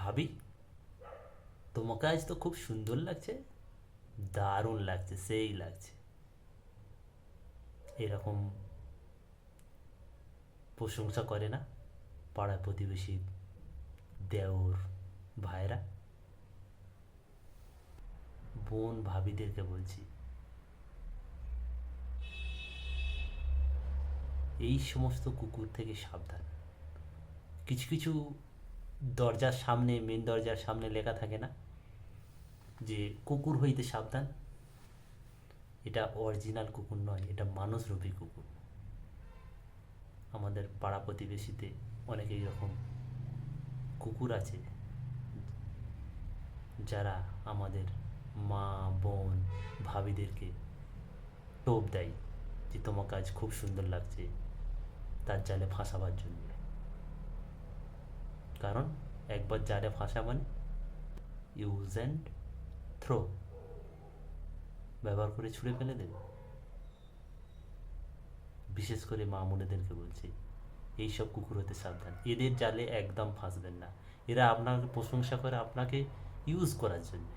ভাবি, তোমাকে আজ তো খুব সুন্দর লাগছে, দারুণ লাগছে, সেই লাগছে। এরকম প্রশংসা করে না পাড়া প্রতিবেশী, দেওর, ভাইরা? বোন ভাবিদেরকে বলছি, এই সমস্ত কুকুর থেকে সাবধান। কিছু কিছু দরজার সামনে, মেন দরজার সামনে লেখা থাকে না যে কুকুর হইতে সাবধান? এটা অরিজিনাল কুকুর নয়, এটা মানুষরূপী কুকুর। আমাদের পাড়া প্রতিবেশীতে অনেক এইরকম কুকুর আছে যারা আমাদের মা, বোন, ভাবিদেরকে টোপ দেয় যে তোমাকে আজ খুব সুন্দর লাগছে, তার জালে ফাঁসাবার জন্য। কারণ একবার জালে ফাঁসা মানে ইউজ অ্যান্ড থ্রো, ব্যবহার করে ছুঁড়ে ফেলে দেবে। বিশেষ করে মা বোনেদেরকে বলছি, এইসব কুকুর হতে সাবধান, এদের জালে একদম ফাঁসবেন না। এরা আপনাকে প্রশংসা করে আপনাকে ইউজ করার জন্য।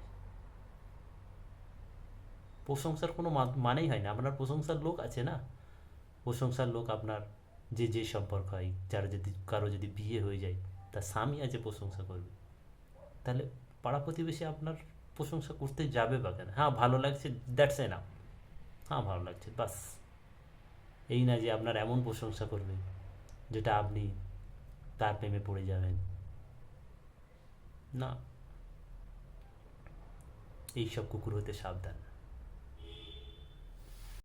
প্রশংসার কোনো মানেই হয় না। আপনার প্রশংসার লোক আছে না, প্রশংসার লোক আপনার যে যে সম্পর্ক হয়, যারা যদি কারো যদি বিয়ে হয়ে যায়, তার স্বামী আছে প্রশংসা করবে। তাহলে পাড়া প্রতিবেশী আপনার প্রশংসা করতে যাবে বা কেন? হ্যাঁ ভালো লাগছে, দ্যাটস এনাফ। হ্যাঁ ভালো লাগছে বাস। এই না যে আপনার এমন প্রশংসা করবে যেটা আপনি তার প্রেমে পড়ে যাবেন। না, এইসব কুকুর হতে সাবধান।